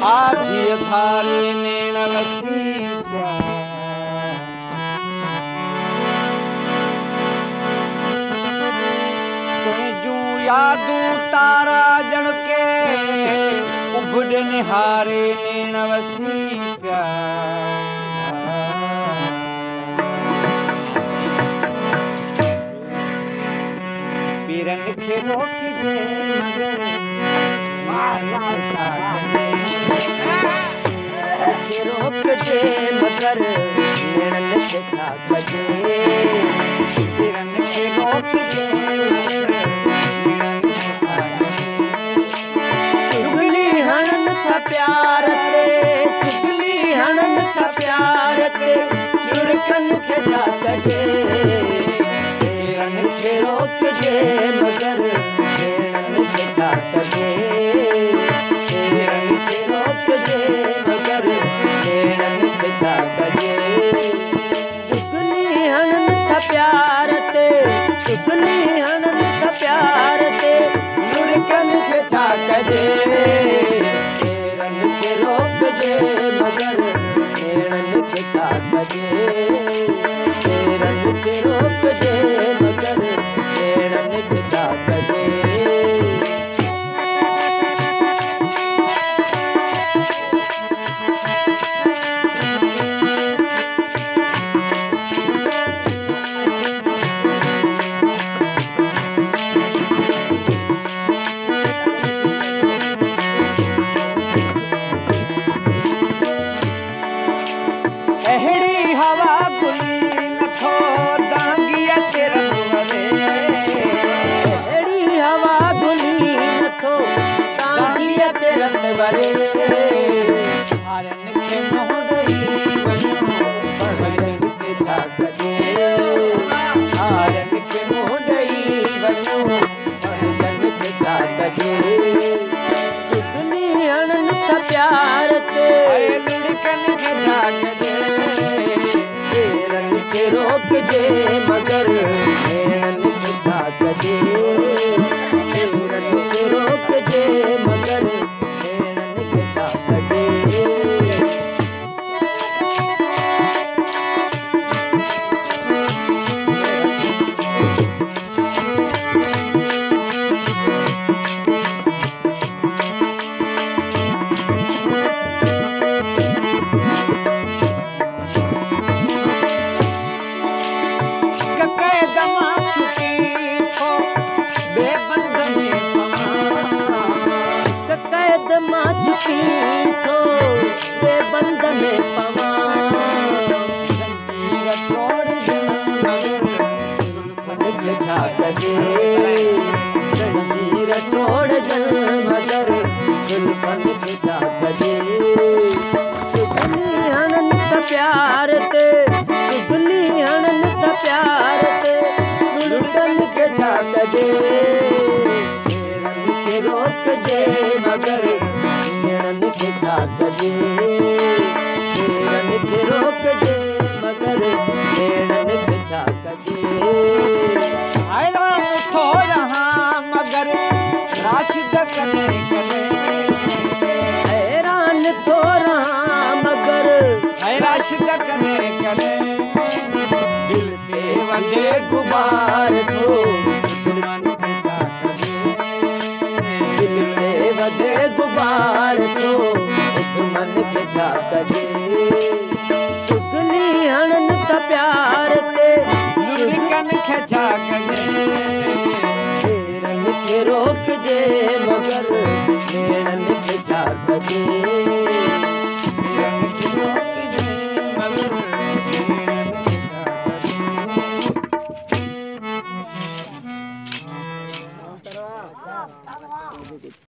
आधी थारी नेण वसी तुझूं यादूं तारा जण के उभड़ निहारे नेण वसी पिया पीरन खे रोकजे मगर रोकजे मगर नेणन खे छा कजे पीरन खे रोकजे चुगली हणन था प्यार ते चुगली हणन था प्यार ते चुड़कन खे छा कजे पीरन खे रोकजे मगर नेणन खे छा कजे पीरन खे रोकजे मगर नेणन खे छा कजे चुगली हणन था प्यार ते चुगली हणन था प्यार ते चुड़कन खे छा कजे पीरन खे रोकजे मगर नेणन खे छा कजे पीरन खे रोकजे मगर नेणन खे छा कजे हारन खे मोड़ई वञो भॼन खे छा कजे हारन खे मोड़ई वञो भॼन खे छा कजे चुगली हणन था प्यार ते लुड़कन खे छा कजे पीरन खे रोकजे मगर नेणन खे छा कजे पीरन खे रोकजे मगर छुपी थो बेबंद में पवा जंजीर छोड़ जुल्फन खे छा कजे जंजीर छोड़ मगर जुल्फन खे छा कजे चुगली हणन था प्यार ते चुगली हणन था प्यार ते लुड़कन खे छा कजे पीरन खे रोकजे मगर नेणन खे छा कजे पीरन खे रोकजे मगर नेणन खे छा कजे हैरान थो रहां मगर राशिद कॾहिं कॾहिं हैरान थो रहां मगर राशिद कॾहिं कॾहिं दिल पे वधे गुबार थो दुश्मन खे छा कजे दिल पे वधे गुबार थो दुश्मन खे छा कजे चुगली हणन था प्यार ते लुड़कन खे छा कजे पीरन खे रोकजे मगर नेणन खे छा कजे पीरन खे रोकजे मगर